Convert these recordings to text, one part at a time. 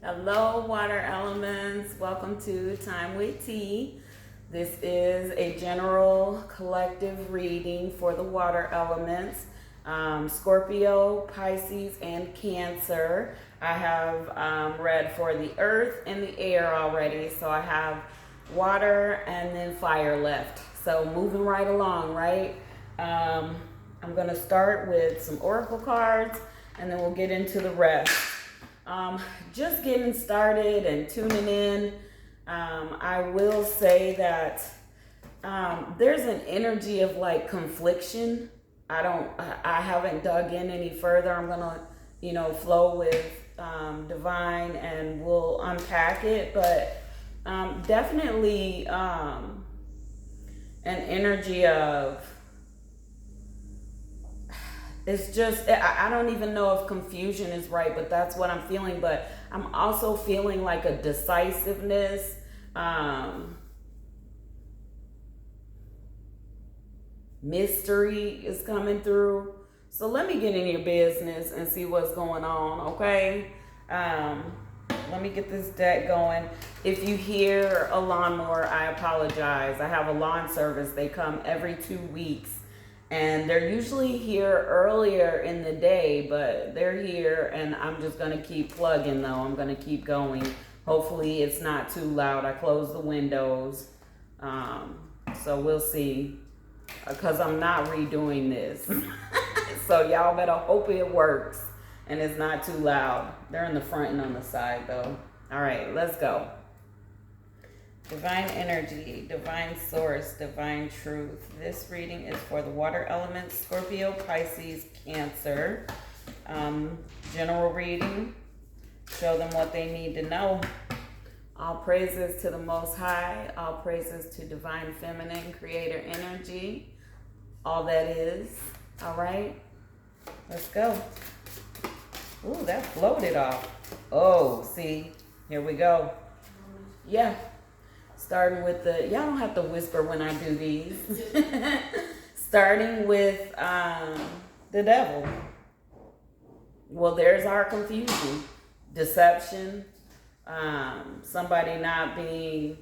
Hello, water elements. Welcome to Time with Tea. This is a general collective reading for the water elements, Scorpio, Pisces, and Cancer. I have read for the earth and the air already, so I have water and then fire left. So moving right along, right? I'm going to start with some oracle cards and then we'll get into the rest. Just getting started and tuning in. I will say that there's an energy of like confliction. I haven't dug in any further. I'm gonna, flow with divine and we'll unpack it. But definitely an energy of, it's just, I don't even know if confusion is right, but that's what I'm feeling. But I'm also feeling like a decisiveness. Mystery is coming through. So let me get in your business and see what's going on, okay? Let me get this deck going. If you hear a lawnmower, I apologize. I have a lawn service. They come every 2 weeks. And they're usually here earlier in the day, but they're here and I'm just going to keep plugging though. I'm going to keep going. Hopefully it's not too loud. I closed the windows. So we'll see. Because I'm not redoing this. So y'all better hope it works and it's not too loud. They're in the front and on the side though. All right, let's go. Divine energy, divine source, divine truth. This reading is for the water elements, Scorpio, Pisces, Cancer. General reading. Show them what they need to know. All praises to the Most High. All praises to divine feminine creator energy. All that is. All right. Let's go. Ooh, that floated off. Oh, see. Here we go. Yeah. Starting with y'all don't have to whisper when I do these. Starting with the devil. Well, there's our confusion, deception, somebody not being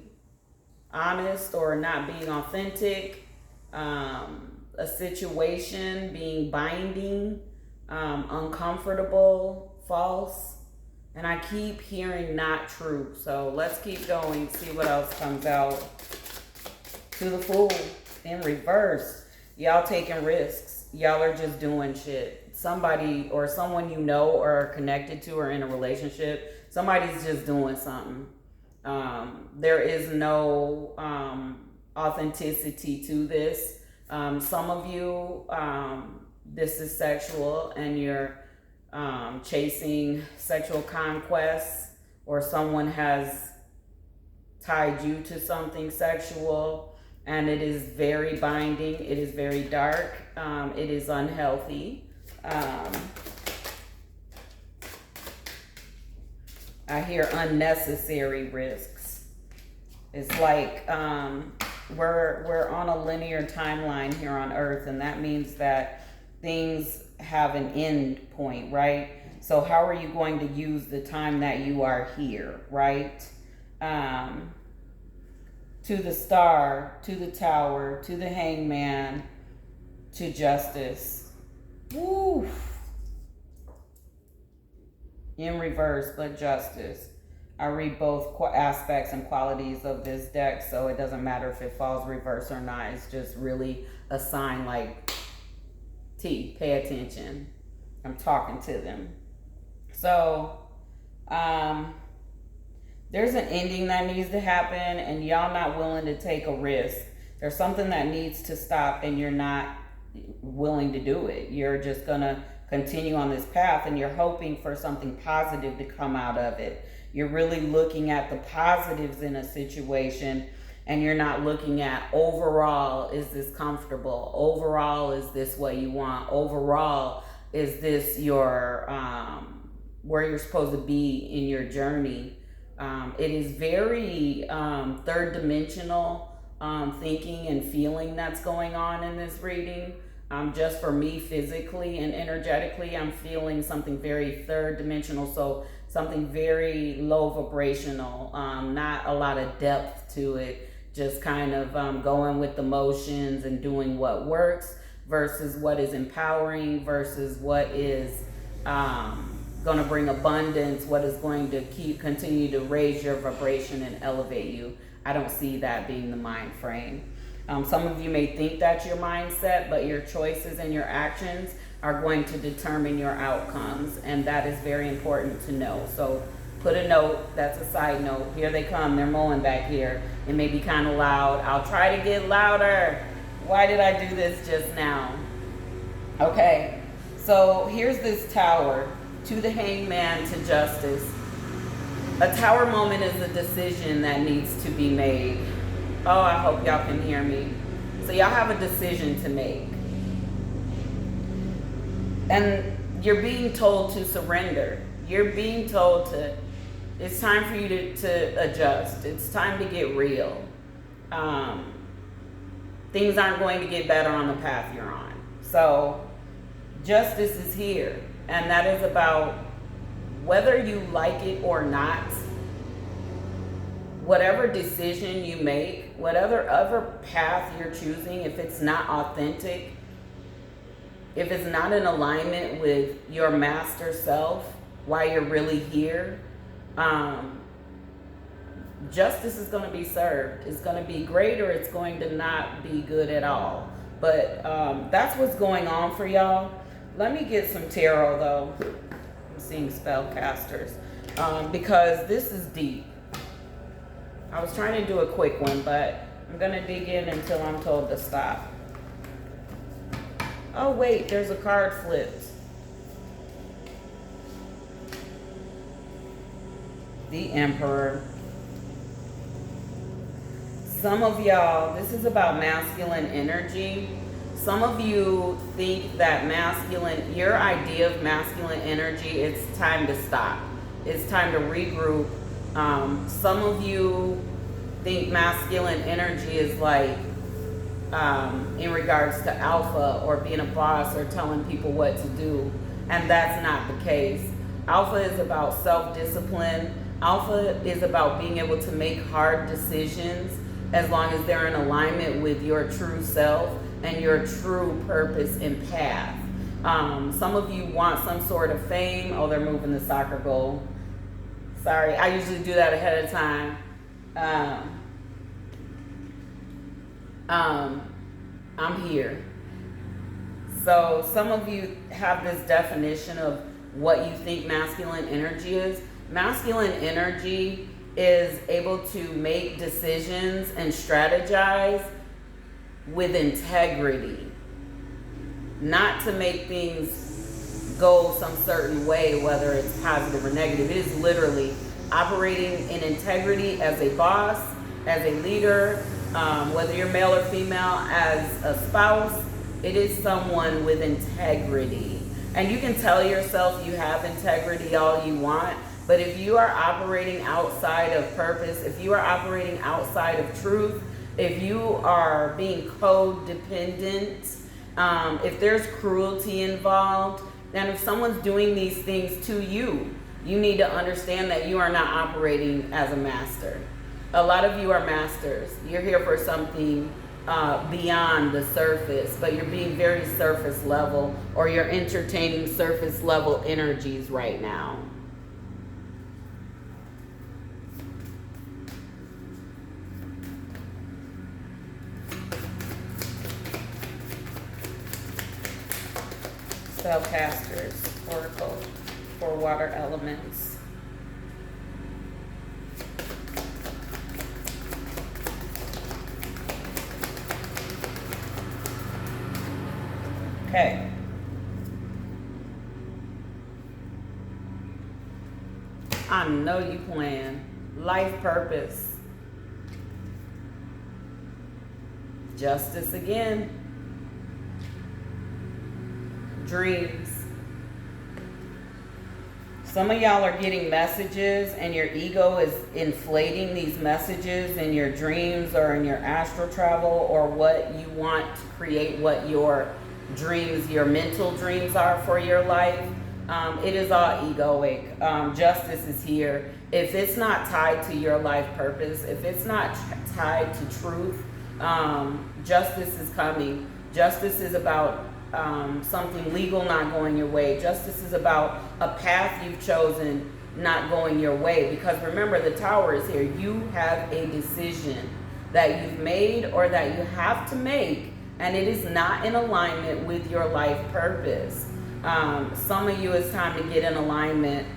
honest or not being authentic, a situation being binding, uncomfortable, false. And I keep hearing not true. So let's keep going, see what else comes out. To the Fool in reverse. Y'all taking risks. Y'all are just doing shit. Somebody or someone you know or are connected to or in a relationship, somebody's just doing something. There is no authenticity to this. Some of you, this is sexual and you're chasing sexual conquests, or someone has tied you to something sexual and it is very binding, it is very dark, it is unhealthy. I hear unnecessary risks. It's like we're on a linear timeline here on Earth, and that means that things have an end point, right? So how are you going to use the time that you are here, right? To the Star, to the Tower, to the Hangman, to Justice. Woo! In reverse, but Justice. I read both aspects and qualities of this deck, so it doesn't matter if it falls reverse or not. It's just really a sign like, T, pay attention. I'm talking to them. So, there's an ending that needs to happen and y'all not willing to take a risk. There's something that needs to stop and you're not willing to do it. You're just gonna continue on this path and you're hoping for something positive to come out of it. You're really looking at the positives in a situation and you're not looking at overall, is this comfortable? Overall, is this what you want? Overall, is this your where you're supposed to be in your journey? It is very third dimensional thinking and feeling that's going on in this reading. Just for me physically and energetically, I'm feeling something very third dimensional. So something very low vibrational, not a lot of depth to it, just kind of going with the motions and doing what works versus what is empowering, versus what is going to bring abundance, what is going to continue to raise your vibration and elevate you. I don't see that being the mind frame. Some of you may think that's your mindset, but your choices and your actions are going to determine your outcomes, and that is very important to know. So put a note, that's a side note. Here they come, they're mowing back here. It may be kind of loud. I'll try to get louder. Why did I do this just now? Okay, so here's this tower, to the hangman, to justice. A tower moment is a decision that needs to be made. Oh, I hope y'all can hear me. So y'all have a decision to make. And you're being told to surrender. You're being told it's time for you to adjust. It's time to get real. Things aren't going to get better on the path you're on. So justice is here. And that is about whether you like it or not. Whatever decision you make, whatever other path you're choosing, if it's not authentic, if it's not in alignment with your master self, why you're really here, justice is going to be served. It's going to be great, or it's going to not be good at all. But that's what's going on for y'all. Let me get some tarot, though. I'm seeing spellcasters, because this is deep. I was trying to do a quick one, but I'm going to dig in until I'm told to stop. Oh, wait, there's a card flipped. The Emperor. Some of y'all, this is about masculine energy. Some of you think that your idea of masculine energy, it's time to stop. It's time to regroup. Some of you think masculine energy is like in regards to alpha, or being a boss, or telling people what to do. And that's not the case. Alpha is about self-discipline. Alpha is about being able to make hard decisions as long as they're in alignment with your true self and your true purpose and path. Some of you want some sort of fame. Oh, they're moving the soccer goal. Sorry, I usually do that ahead of time. I'm here. So some of you have this definition of what you think masculine energy is. Masculine energy is able to make decisions and strategize with integrity, not to make things go some certain way, whether it's positive or negative. It is literally operating in integrity as a boss, as a leader, whether you're male or female, as a spouse. It is someone with integrity. And you can tell yourself you have integrity all you want, but if you are operating outside of purpose, if you are operating outside of truth, if you are being codependent, if there's cruelty involved, and if someone's doing these things to you, you need to understand that you are not operating as a master. A lot of you are masters. You're here for something beyond the surface, but you're being very surface level, or you're entertaining surface level energies right now. Spellcasters, Oracle for water elements. Okay. I know you plan. Life purpose. Justice again. Dreams. Some of y'all are getting messages and your ego is inflating these messages in your dreams or in your astral travel, or what you want to create, what your dreams, your mental dreams are for your life. It is all egoic. Justice is here. If it's not tied to your life purpose, if it's not tied to truth, justice is coming. Justice is about something legal not going your way. Justice is about a path you've chosen not going your way. Because remember, the Tower is here. You have a decision that you've made or that you have to make, and it is not in alignment with your life purpose. Some of you, it's time to get in alignment.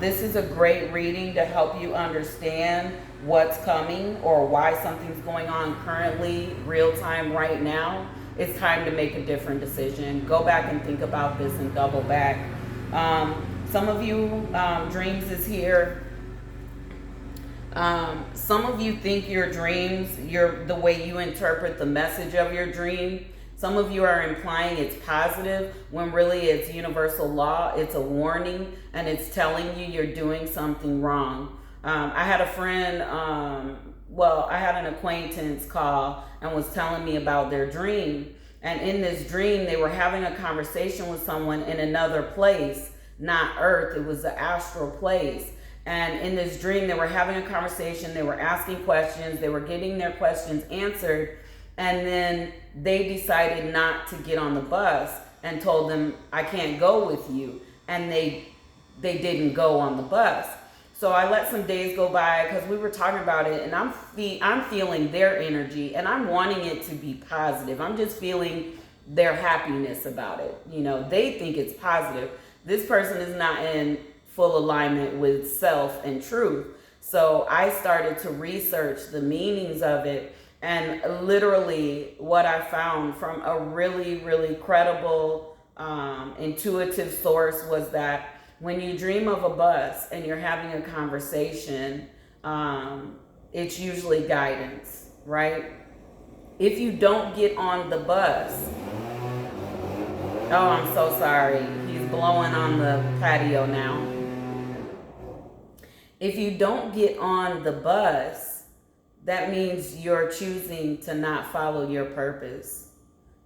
This is a great reading to help you understand what's coming or why something's going on currently, real time, right now. It's time to make a different decision. Go back and think about this and double back. Some of you, dreams is here. Some of you think your dreams, the way you interpret the message of your dream, some of you are implying it's positive when really it's universal law. It's a warning, and it's telling you you're doing something wrong. I had a friend, I had an acquaintance call and was telling me about their dream. And in this dream, they were having a conversation with someone in another place, not Earth. It was the astral place. And in this dream, they were having a conversation. They were asking questions. They were getting their questions answered. And then they decided not to get on the bus and told them, I can't go with you. And they didn't go on the bus. So I let some days go by because we were talking about it, and I'm feeling their energy, and I'm wanting it to be positive. I'm just feeling their happiness about it. You know, they think it's positive. This person is not in full alignment with self and truth. So I started to research the meanings of it. And literally what I found from a really, really credible, intuitive source was that when you dream of a bus and you're having a conversation, it's usually guidance, right? If you don't get on the bus, oh, I'm so sorry. He's blowing on the patio now. If you don't get on the bus, that means you're choosing to not follow your purpose.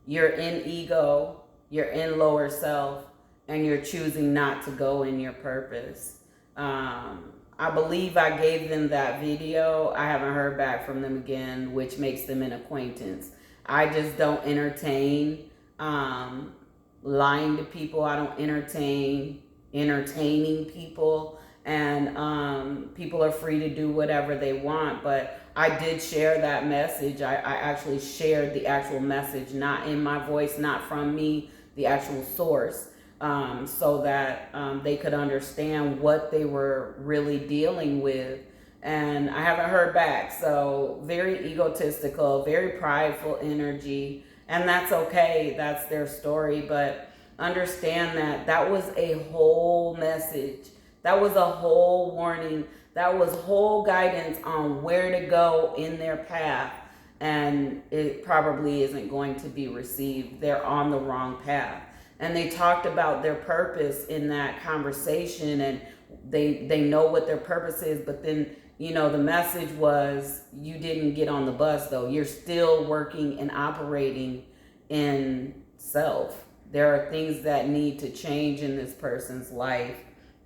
You're in ego, you're in lower self, and you're choosing not to go in your purpose. I believe I gave them that video. I haven't heard back from them again, which makes them an acquaintance. I just don't entertain lying to people. I don't entertain entertaining people. And people are free to do whatever they want. But I did share that message. I actually shared the actual message, not in my voice, not from me, the actual source. So that they could understand what they were really dealing with. And I haven't heard back. So very egotistical, very prideful energy. And that's okay. That's their story. But understand that that was a whole message. That was a whole warning. That was whole guidance on where to go in their path. And it probably isn't going to be received. They're on the wrong path. And they talked about their purpose in that conversation, and they know what their purpose is. But then, you know, the message was, you didn't get on the bus though. You're still working and operating in self. There are things that need to change in this person's life,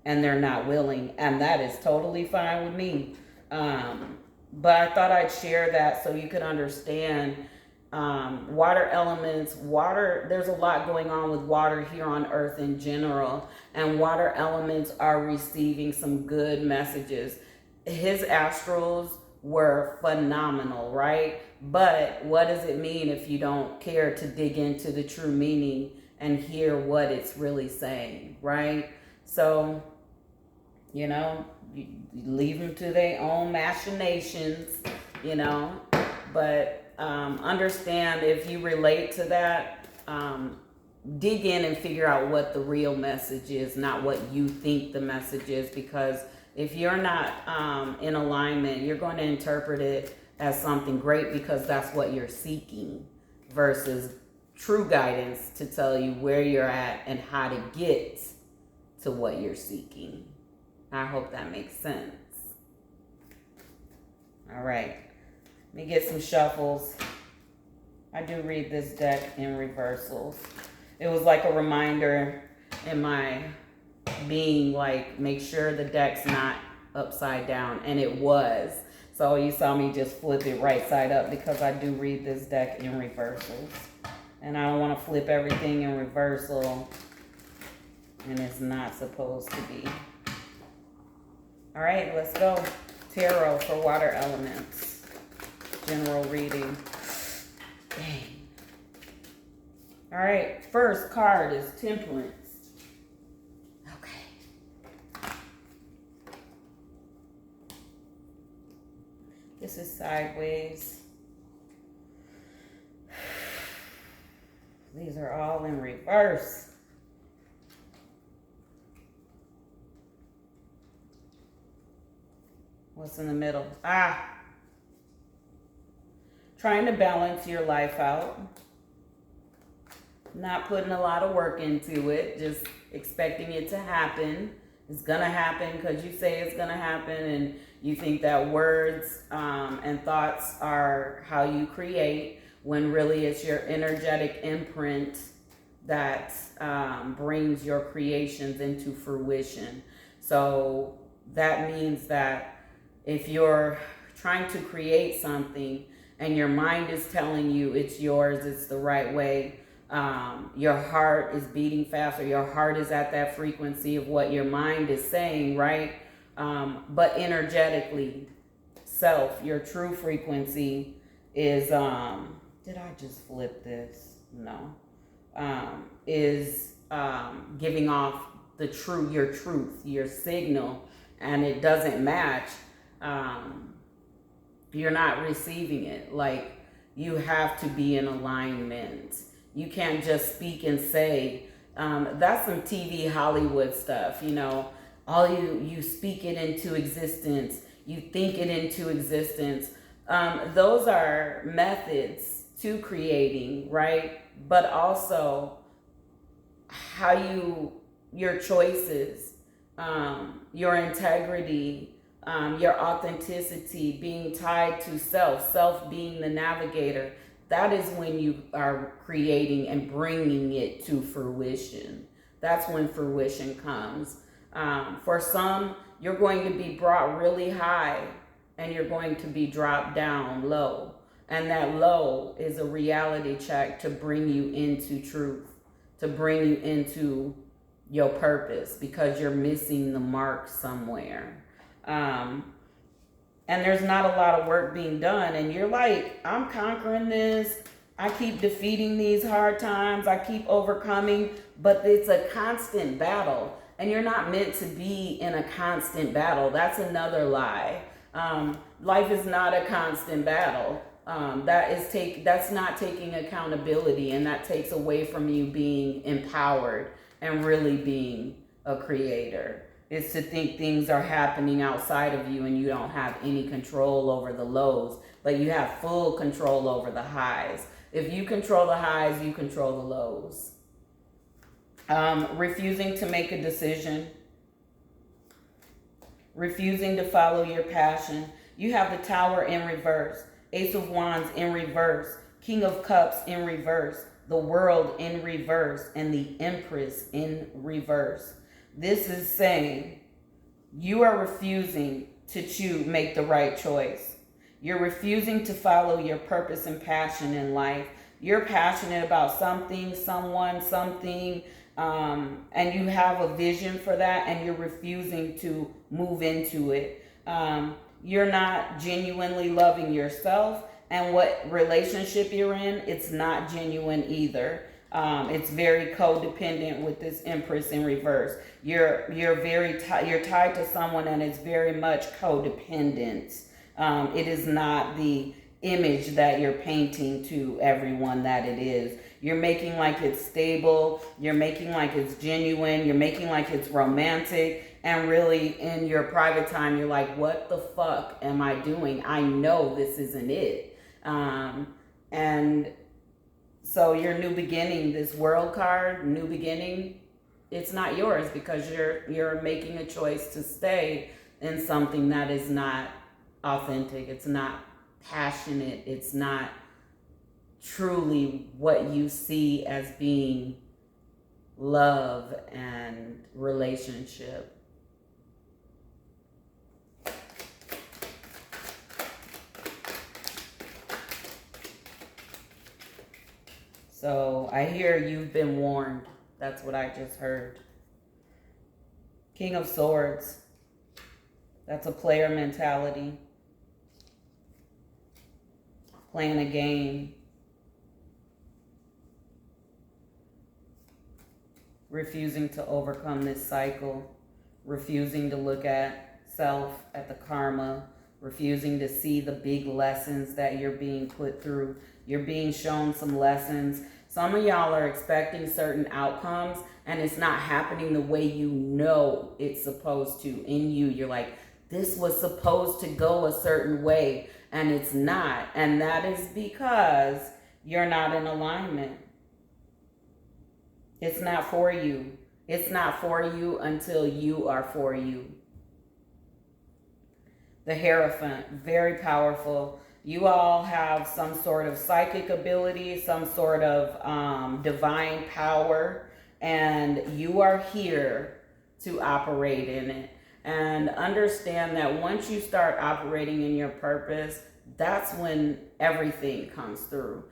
and they're not willing. And that is totally fine with me. But I thought I'd share that so you could understand. Water elements, there's a lot going on with water here on Earth in general, and water elements are receiving some good messages. His astrals were phenomenal, right? But what does it mean if you don't care to dig into the true meaning and hear what it's really saying, right? So, you know, you leave them to their own machinations, you know, but understand, if you relate to that, dig in and figure out what the real message is, not what you think the message is. Because if you're not in alignment, you're going to interpret it as something great because that's what you're seeking, versus true guidance to tell you where you're at and how to get to what you're seeking. I hope that makes sense. All right. Let me get some shuffles. I do read this deck in reversals. It was like a reminder in my being like, make sure the deck's not upside down, and it was. So you saw me just flip it right side up because I do read this deck in reversals. And I don't want to flip everything in reversal, and it's not supposed to be. All right, let's go. Tarot for water elements. General reading. Dang. All right, first card is Temperance. Okay. This is sideways. These are all in reverse. What's in the middle? Trying to balance your life out. Not putting a lot of work into it. Just expecting it to happen. It's going to happen because you say it's going to happen, and you think that words and thoughts are how you create, when really it's your energetic imprint that brings your creations into fruition. So that means that if you're trying to create something and your mind is telling you it's yours, it's the right way, your heart is beating faster, your heart is at that frequency of what your mind is saying, right? But energetically, your true frequency is, did I just flip this? No. Is giving off your truth, your signal, and it doesn't match. You're not receiving it. Like, you have to be in alignment. You can't just speak and say, that's some TV Hollywood stuff, you know. All you speak it into existence, you think it into existence. Those are methods to creating, right? But also how your choices, your integrity, your authenticity being tied to self being the navigator. That is when you are creating and bringing it to fruition. That's when fruition comes. For some, you're going to be brought really high and you're going to be dropped down low. And that low is a reality check to bring you into truth, to bring you into your purpose, because you're missing the mark somewhere. And there's not a lot of work being done, and you're like, I'm conquering this, I keep defeating these hard times, I keep overcoming, but it's a constant battle, and you're not meant to be in a constant battle. That's another lie. Life is not a constant battle. That's not taking accountability, and that takes away from you being empowered and really being a creator. Is to think things are happening outside of you and you don't have any control over the lows, but you have full control over the highs. If you control the highs, you control the lows. Refusing to make a decision. Refusing to follow your passion. You have the Tower in reverse. Ace of Wands in reverse. King of Cups in reverse. The World in reverse. And the Empress in reverse. This is saying you are refusing to make the right choice. You're refusing to follow your purpose and passion in life. You're passionate about something, someone, something, and you have a vision for that, and you're refusing to move into it. You're not genuinely loving yourself, and what relationship you're in, it's not genuine either. It's very codependent with this Empress in reverse. You're tied to someone, and it's very much codependent. It is not the image that you're painting to everyone that it is. You're making like it's stable. You're making like it's genuine. You're making like it's romantic. And really, in your private time, you're like, what the fuck am I doing? I know this isn't it. And so your new beginning, this World card, new beginning, it's not yours because you're making a choice to stay in something that is not authentic. It's not passionate. It's not truly what you see as being love and relationship. So I hear you've been warned. That's what I just heard. King of Swords. That's a player mentality. Playing a game. Refusing to overcome this cycle. Refusing to look at self, at the karma. Refusing to see the big lessons that you're being put through. You're being shown some lessons. Some of y'all are expecting certain outcomes and it's not happening the way you know it's supposed to. In you, you're like, this was supposed to go a certain way and it's not. And that is because you're not in alignment. It's not for you. It's not for you until you are for you. The Hierophant, very powerful. You all have some sort of psychic ability, some sort of divine power, and you are here to operate in it. And understand that once you start operating in your purpose, that's when everything comes through.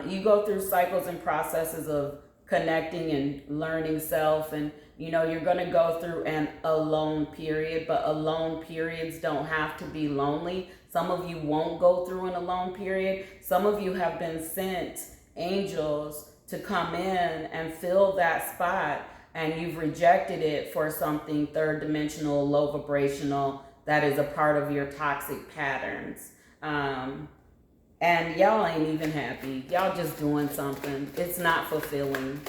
You go through cycles and processes of connecting and learning self, and you're going to go through an alone period, but alone periods don't have to be lonely. Some of you won't go through an alone period. Some of you have been sent angels to come in and fill that spot, and you've rejected it for something third dimensional, low vibrational, that is a part of your toxic patterns. And y'all ain't even happy. Y'all just doing something. It's not fulfilling.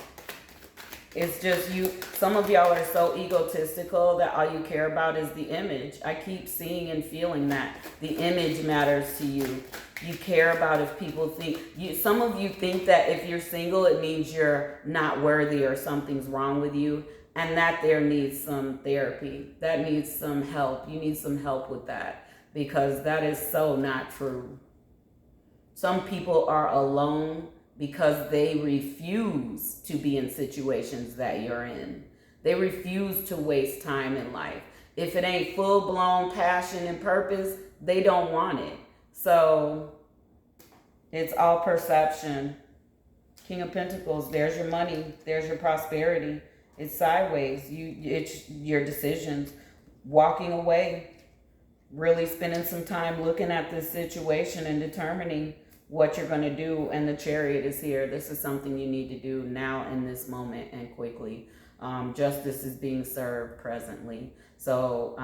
It's just you. Some of y'all are so egotistical that all you care about is the image. I keep seeing and feeling that. The image matters to you. You care about if people think you. Some of you think that if you're single, it means you're not worthy or something's wrong with you. And that there needs some therapy. That needs some help. You need some help with that. Because that is so not true. Some people are alone because they refuse to be in situations that you're in. They refuse to waste time in life. If it ain't full-blown passion and purpose, they don't want it. So it's all perception. King of Pentacles, there's your money, there's your prosperity. It's sideways. It's your decisions. Walking away, really spending some time looking at this situation and determining what you're going to do. And the Chariot is here. This is something you need to do now in this moment and quickly. Justice is being served presently. So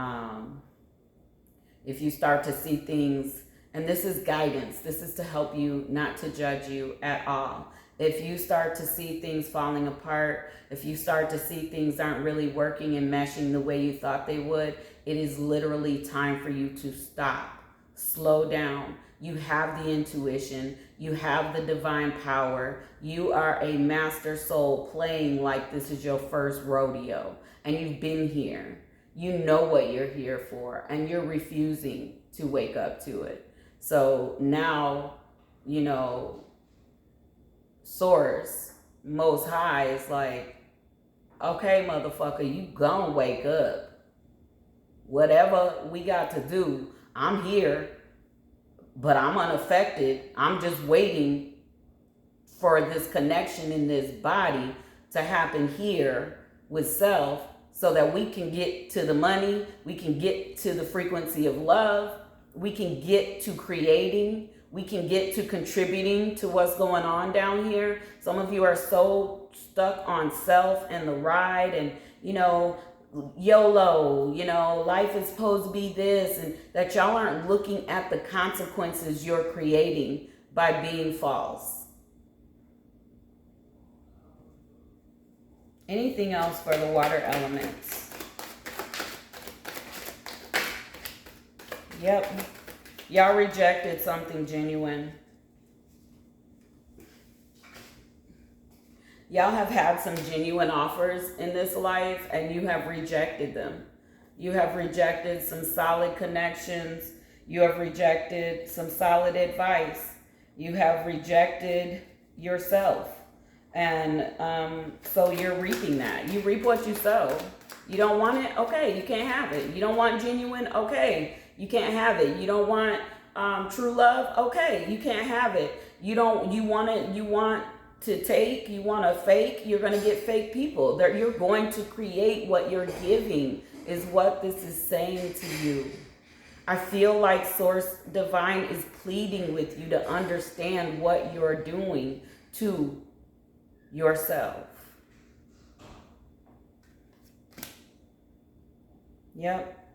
if you start to see things, and this is guidance, this is to help you, not to judge you at all. If you start to see things falling apart, if you start to see things aren't really working and meshing the way you thought they would, it is literally time for you to stop, slow down. You have the intuition. You have the divine power. You are a master soul playing like this is your first rodeo. And you've been here. You know what you're here for. And you're refusing to wake up to it. So now, Source, Most High is like, okay, motherfucker, you gonna wake up. Whatever we got to do, I'm here. But I'm unaffected. I'm just waiting for this connection in this body to happen here with self so that we can get to the money, we can get to the frequency of love, we can get to creating, we can get to contributing to what's going on down here. Some of you are so stuck on self and the ride and, YOLO, life is supposed to be this, and that y'all aren't looking at the consequences you're creating by being false. Anything else for the water elements? Yep. Y'all rejected something genuine. Y'all have had some genuine offers in this life and you have rejected them. You have rejected some solid connections. You have rejected some solid advice. You have rejected yourself. And so you're reaping that. You reap what you sow. You don't want it? Okay, you can't have it. You don't want genuine? Okay, you can't have it. You don't want true love? Okay, you can't have it. You want to take, you want to fake, you're going to get fake people. You're going to create what you're giving, is what this is saying to you. I feel like Source Divine is pleading with you to understand what you're doing to yourself. Yep.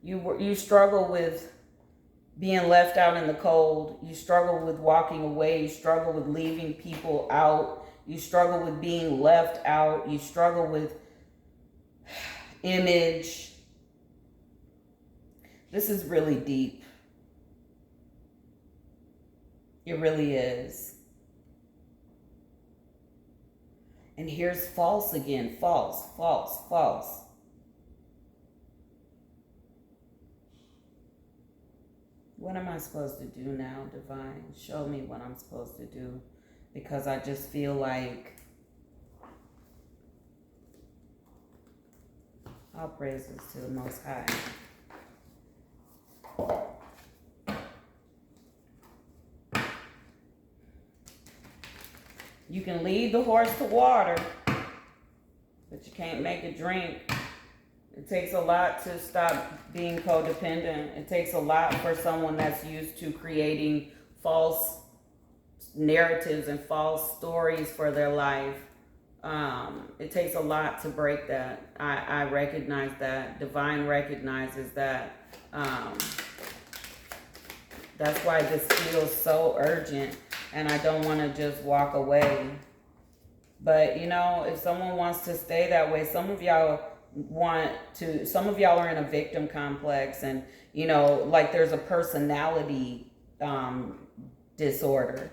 You struggle with being left out in the cold. You struggle with walking away. You struggle with leaving people out. You struggle with being left out. You struggle with image. This is really deep. It really is. And here's false again. False, false, false. What am I supposed to do now, Divine? Show me what I'm supposed to do. Because I just feel like all praises to the Most High. You can lead the horse to water, but you can't make it drink. It takes a lot to stop being codependent. It takes a lot for someone that's used to creating false narratives and false stories for their life. It takes a lot to break that. I recognize that. Divine recognizes that. That's why this feels so urgent, and I don't want to just walk away. But, you know, if someone wants to stay that way, some of y'all are in a victim complex, and, you know, like there's a personality disorder,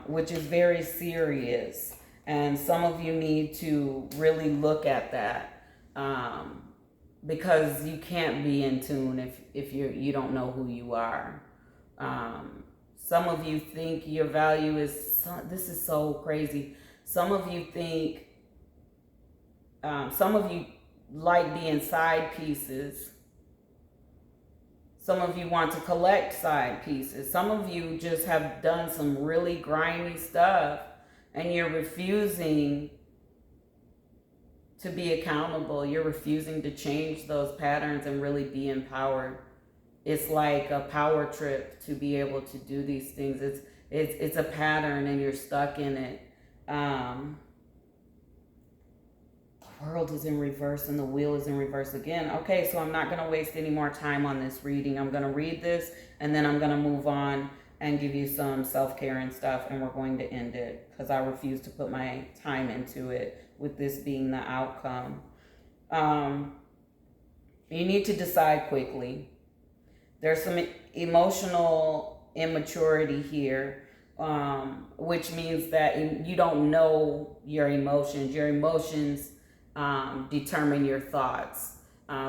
which is very serious. And some of you need to really look at that, because you can't be in tune if you don't know who you are. Some of you think your value is, this is so crazy. Some of you think, some of you like being side pieces. Some of you want to collect side pieces. Some of you just have done some really grimy stuff, and you're refusing to be accountable. You're refusing to change those patterns and really be empowered. It's like a power trip to be able to do these things. It's a pattern, and you're stuck in it. The world is in reverse and the wheel is in reverse again. Okay, so I'm not going to waste any more time on this reading. I'm going to read this, and then I'm going to move on and give you some self-care and stuff, and we're going to end it because I refuse to put my time into it with this being the outcome. You need to decide quickly. There's some emotional immaturity here, which means that you don't know your emotions. Your emotions determine your thoughts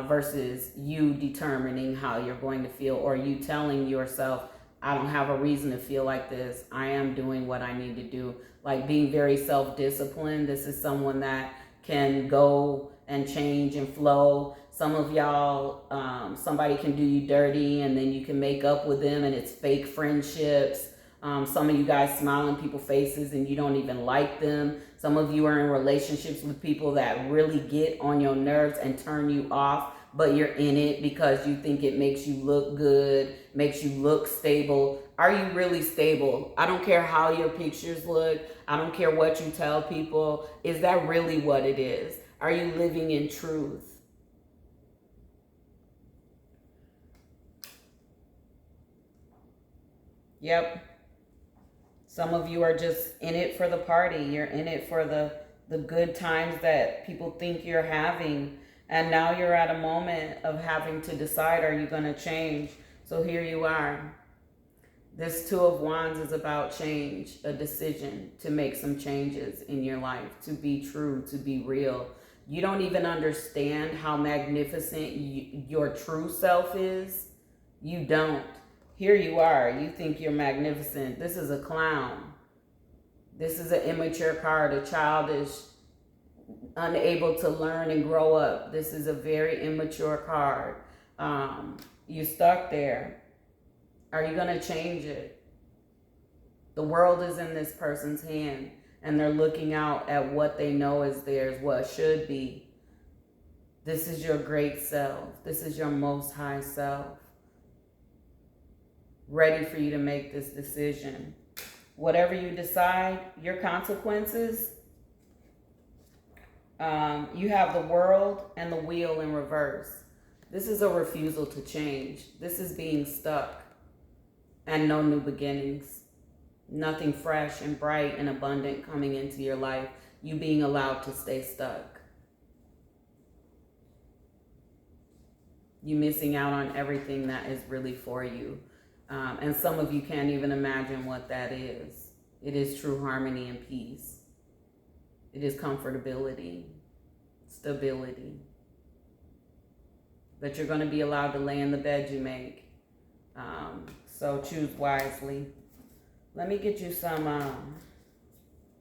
versus you determining how you're going to feel, or you telling yourself, I don't have a reason to feel like this. I am doing what I need to do. Like being very self-disciplined. This is someone that can go and change and flow. Some of y'all, somebody can do you dirty and then you can make up with them, and it's fake friendships. Some of you guys smile in people's faces and you don't even like them. Some of you are in relationships with people that really get on your nerves and turn you off, but you're in it because you think it makes you look good, makes you look stable. Are you really stable? I don't care how your pictures look. I don't care what you tell people. Is that really what it is? Are you living in truth? Yep. Some of you are just in it for the party. You're in it for the good times that people think you're having. And now you're at a moment of having to decide, are you going to change? So here you are. This Two of Wands is about change, a decision to make some changes in your life, to be true, to be real. You don't even understand how magnificent your true self is. You don't. Here you are. You think you're magnificent. This is a clown. This is an immature card. A child is unable to learn and grow up. This is a very immature card. You're stuck there. Are you going to change it? The world is in this person's hand, and they're looking out at what they know is theirs, what should be. This is your great self. This is your most high self. Ready for you to make this decision. Whatever you decide, your consequences, you have the world and the wheel in reverse. This is a refusal to change. This is being stuck and no new beginnings. Nothing fresh and bright and abundant coming into your life. You being allowed to stay stuck. You missing out on everything that is really for you. And some of you can't even imagine what that is. It is true harmony and peace. It is comfortability, stability. That you're going to be allowed to lay in the bed you make. So choose wisely. Let me get you some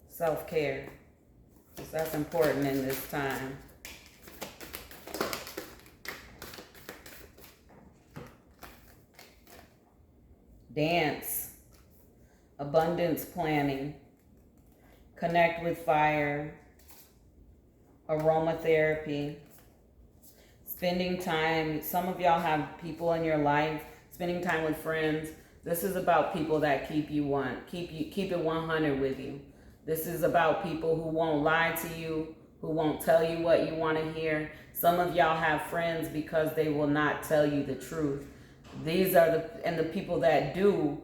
self-care, because that's important in this time. Dance, abundance planning, connect with fire, aromatherapy, spending time. Some of y'all have people in your life, spending time with friends. This is about people that keep it 100 with you. This is about people who won't lie to you, who won't tell you what you want to hear. Some of y'all have friends because they will not tell you the truth. These are the people that do,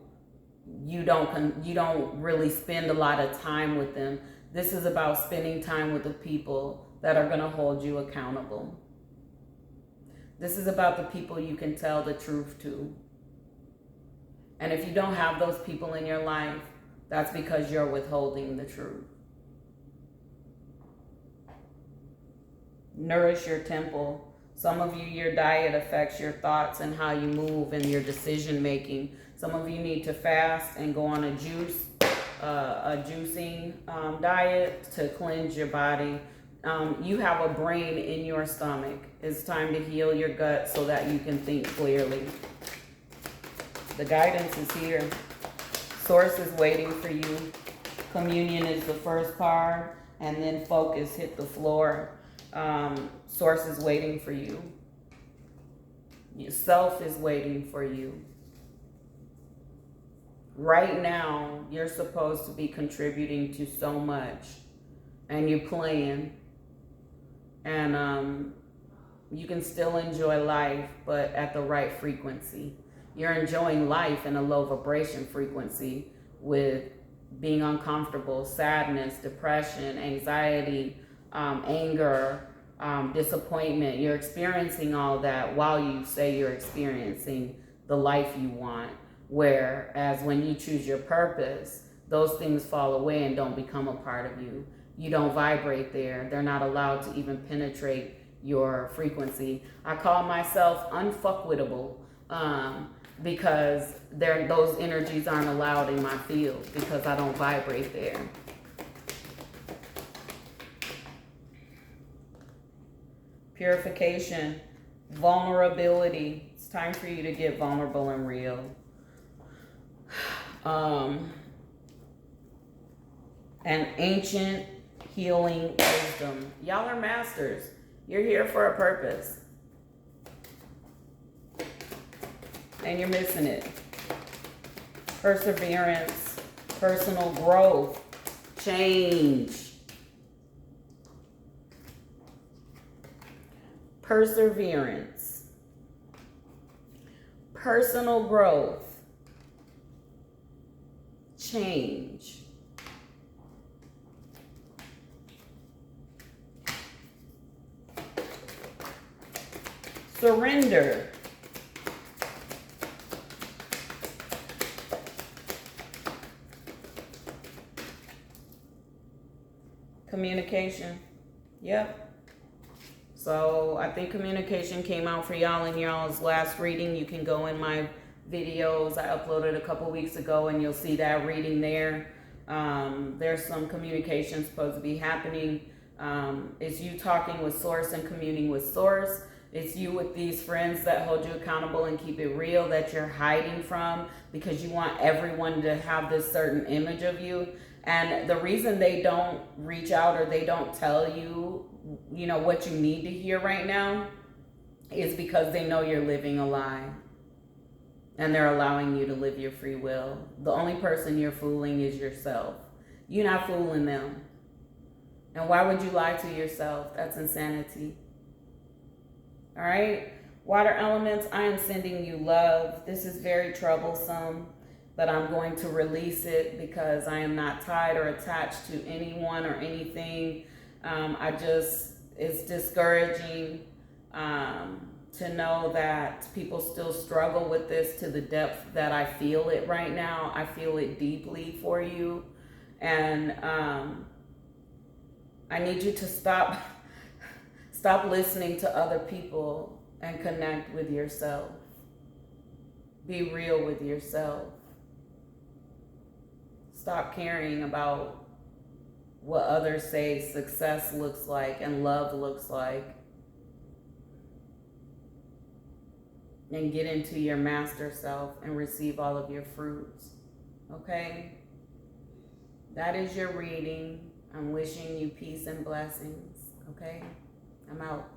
you don't really spend a lot of time with them. This is about spending time with the people that are going to hold you accountable. This is about the people you can tell the truth to. And if you don't have those people in your life, that's because you're withholding the truth. Nourish your temple. Some of you, your diet affects your thoughts and how you move and your decision making. Some of you need to fast and go on a juicing diet to cleanse your body. You have a brain in your stomach. It's time to heal your gut so that you can think clearly. The guidance is here. Source is waiting for you. Communion is the first card, and then focus hit the floor. Source is waiting for you. Yourself is waiting for you. Right now, you're supposed to be contributing to so much, and you're playing. And you can still enjoy life, but at the right frequency. You're enjoying life in a low vibration frequency with being uncomfortable, sadness, depression, anxiety, anger, disappointment. You're experiencing all that while you say you're experiencing the life you want. Whereas when you choose your purpose, those things fall away and don't become a part of you. You don't vibrate there. They're not allowed to even penetrate your frequency. I call myself unfuckwittable because those energies aren't allowed in my field because I don't vibrate there. Purification, vulnerability. It's time for you to get vulnerable and real. And ancient healing wisdom. Y'all are masters. You're here for a purpose. And you're missing it. Perseverance, personal growth, change. Perseverance, personal growth, change. Surrender. Communication. Yep. So I think communication came out for y'all in y'all's last reading. You can go in my videos I uploaded a couple weeks ago and you'll see that reading there. There's some communication supposed to be happening. It's you talking with source and communing with source. It's you with these friends that hold you accountable and keep it real that you're hiding from because you want everyone to have this certain image of you. And the reason they don't reach out or they don't tell you, you know, what you need to hear right now is because they know you're living a lie. And they're allowing you to live your free will. The only person you're fooling is yourself. You're not fooling them. And why would you lie to yourself? That's insanity. All right? Water elements, I am sending you love. This is very troublesome, but I'm going to release it because I am not tied or attached to anyone or anything. It's discouraging to know that people still struggle with this to the depth that I feel it right now. I feel it deeply for you. And I need you to stop listening to other people and connect with yourself. Be real with yourself. Stop caring about what others say success looks like and love looks like. And get into your master self and receive all of your fruits. Okay? That is your reading. I'm wishing you peace and blessings. Okay? I'm out.